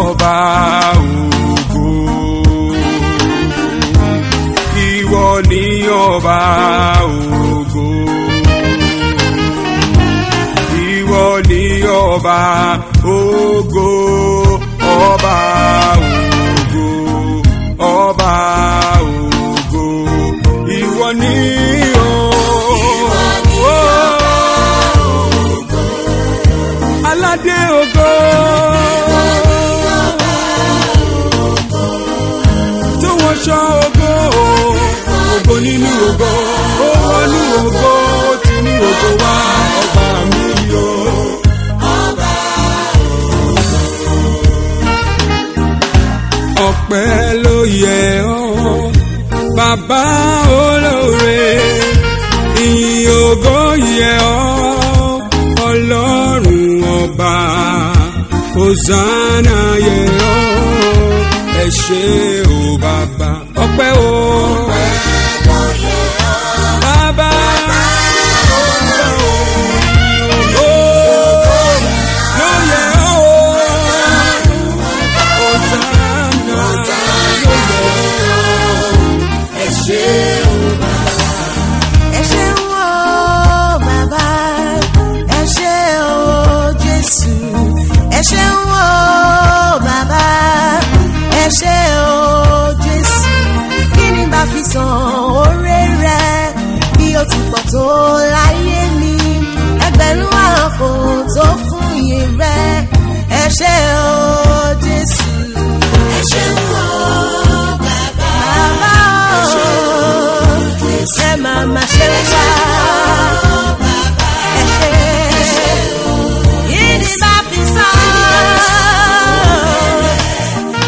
ọba ògo. Ìwọ ni ọba ògo. Ìwọ ni ọba ògo. Ọba ògo. Ọba ògo. Ìwọ ni aládé ògo. Tó wọṣọ ògo. Ògo nínú ògo. Ó wọnú ògo. Ó ti ní ògo wá. Ọba mi yó. Ọpẹ́ ló yẹ ọ́ bàbá olóore. Ìyìn ògo yẹ ọ́ Ọlọ́run ọba. Hosanna yẹ ọ́. Ẹ ṣé o bàbá. Ọpẹ́ o. Ọpẹ́ ló yẹ ọ́ bàbá. Oore rẹ̀ bí ó ti pọ̀ tó láyé mi, ẹgbẹ̀rún àpò tó fún yín rẹ̀. Ẹ ṣé o Jésù. Ẹ ṣé o bàbá. Ẹ ṣé o Jésù. Ẹ máa ma ṣe wá. Ẹ ṣé yìí ni bá fi sọ.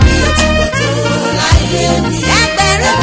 Bí ó ti pọ̀ tó láyé mi, ẹgbẹ̀rún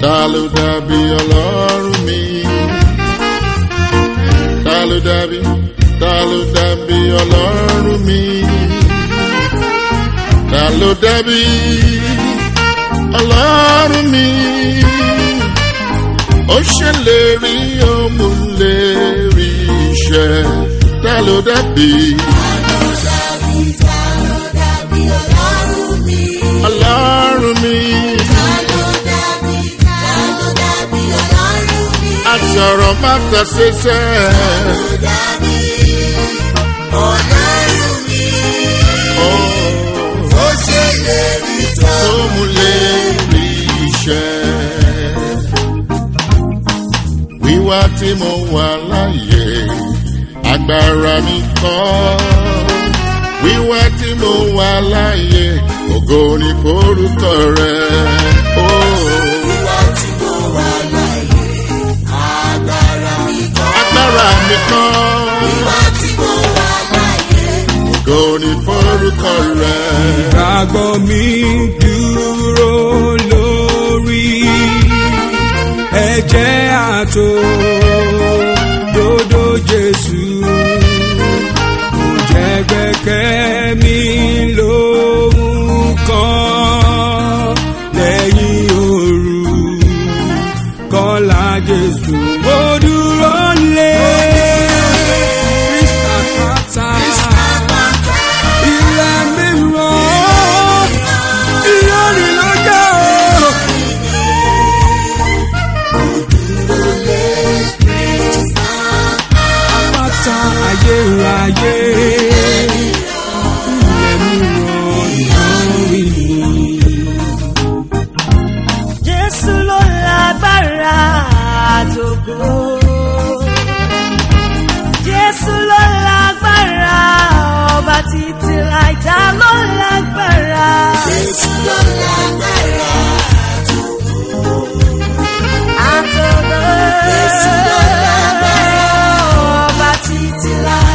ta ló dàbí Ọlọ́run mi. Ta ló dàbí Ọlọ́run mi. Ta ló dàbí Ọlọ́run mi. Ó ṣèlérí ó múlérí iṣẹ́. Ta ló dàbí Ọlọ́run mi. Ọlọ́run mi. Àsọ̀rọ̀ má ta ṣẹṣẹ́. Ọlọ́run mi. Ó ṣèlérí tó múlérí iṣẹ́. Wíwá tí mo wà láyé agbára mi kọ́. Wíwá tí mo wà láyé ògo ni forúkọ rẹ̀. Wíwá tí mo wà láyé agbára mi kọ́. Agbára mi kọ́. Wíwá tí mo wà láyé ògo ni forúkọ rẹ̀. Ìgbàgbọ́ mi dúró lórí ẹ̀jẹ̀ àtòdodo Jésù. Mo jẹ́ gbẹ́kẹ̀ mi lóhun kan lẹ́yìn òru kọ́lá Jésù. Mo dúró lé Kristi àpáta ilẹ̀ mímọ́ ìyọrin lọ́jọ́. Mo dúró lé Kristi. Jésù ló lágbára, ọba títí láì ta ló lágbára. Jésù ló lágbára. Àtọ̀dọ̀ Jésù ló lágbára, ọba títí láì.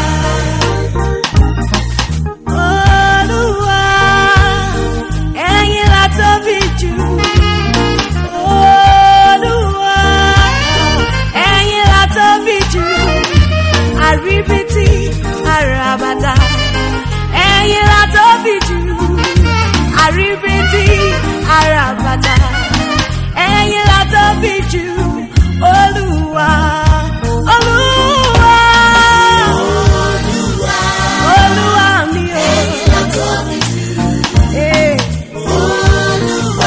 Olúwa, ẹ̀yin la tóbi jù. Olúwa, ẹ̀yin la tóbi jù. Àríbítí àràbàtà, ẹ̀yin la tóbi jù. Àríbítí àràbàtà, ẹ̀yin la tóbi jù. Olúwa, Olúwa, Olúwa mi o. Ẹ̀yin la tóbi jù.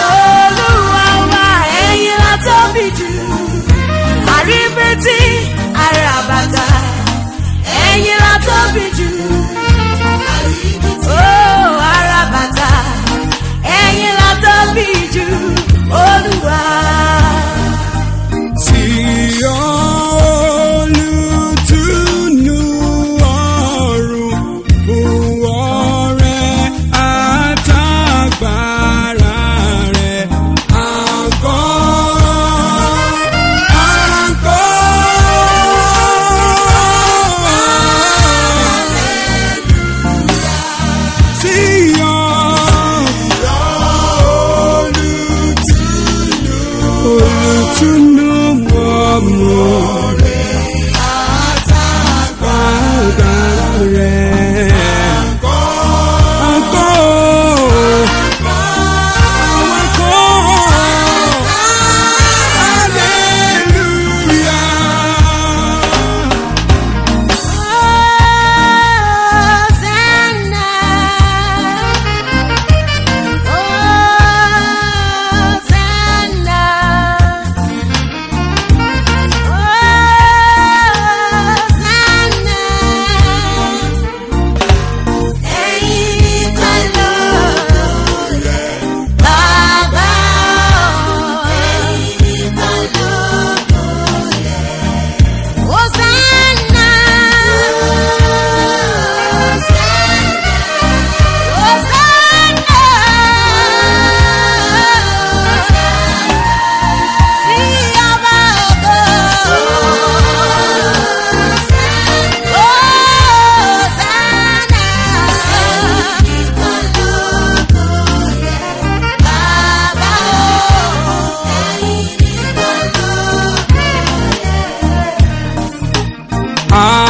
Olúwa wa, ẹ̀yin la tóbi jù. Àríbítí àràbàtà, ẹ̀yin la tóbi jù. Oh, àràbàtà, ẹ̀yin la tóbi jù. Olúwa. Sí olùtùnú ọ̀run, fún ọrẹ àtàgbàrà rẹ̀. Àgọ́, àgọ́. Sí olùtùnú ọ̀run, àtàgbàrà rẹ̀. Àgọ́,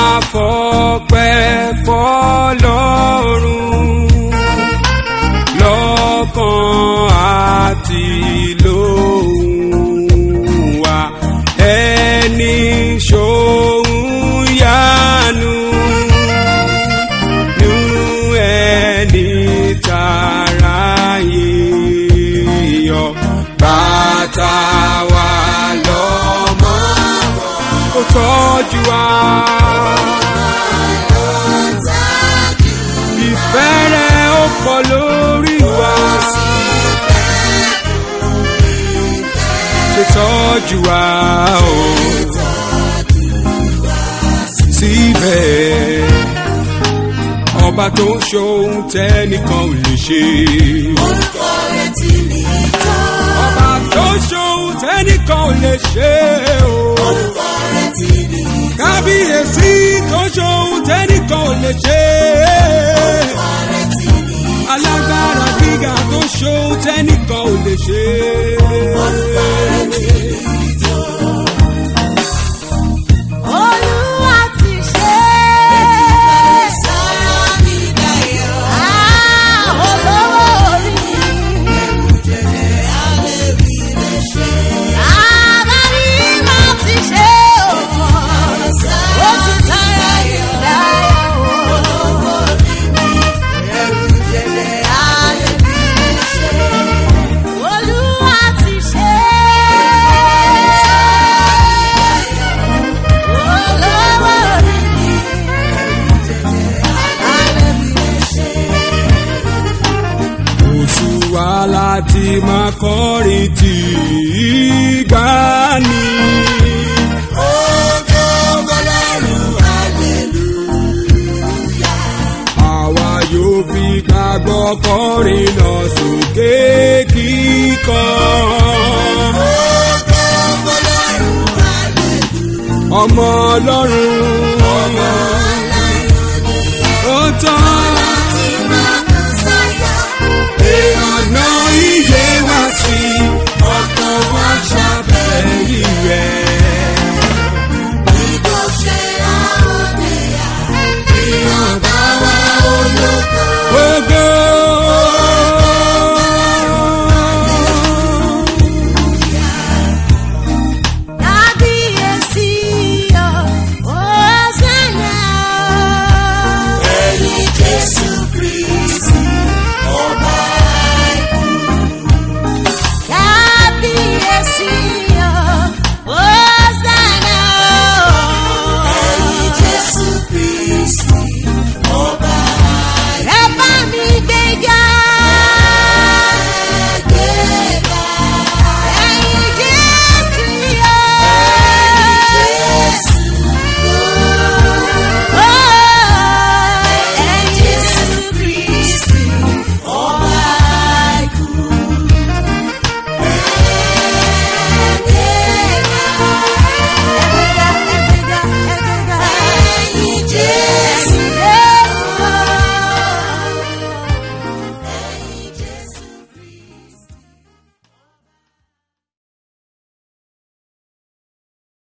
àfọpẹ́ fọ́lọ́run lọ́kàn àti lóhùn wa, ẹni ṣòun yánu nú ẹni tàráyé yọ. Bàtà wa lọ́mọ ó tọ́jú wa. Ìfẹ́ rẹ̀ ó pọ̀ lórí wa. Ṣètọ́jú wa o. Síbẹ̀ ọba tó ń ṣohun tẹ́nìkan ò lè ṣe. Orúkọ rẹ̀ ti ní tán. Ọba tó ń ṣohun tẹ́nìkan ò lè ṣe o. Orúkọ rẹ̀ ti ní tán. Kábíyèsí tó ń ṣohun tẹ́nìkan ò lè ṣe. Orúkọ rẹ̀ ti ní tán. Alágbára gíga tó ń ṣohun tẹ́nìkan ò lè ṣe. Orúkọ rẹ̀ ti ní tán. Olúwa ti ṣe é. Sọ̀rọ̀ mi dayọ̀. Olówó orí mi. Ẹ̀rù jẹ̀jẹ̀ alẹ́ mi lè ṣe. Àbárí máa ti ṣe o. Ó ti sára ìdáyà o. Olówó orí mi. Ẹ̀rù jẹ̀jẹ̀ alẹ́ mi lè ṣe. Olúwa ti ṣe é. Wá láti máa kọrin tí í gbà ní. kan. Ògo f'Ọlọ́run, hallelujah. Ọmọ Ọlọ́run.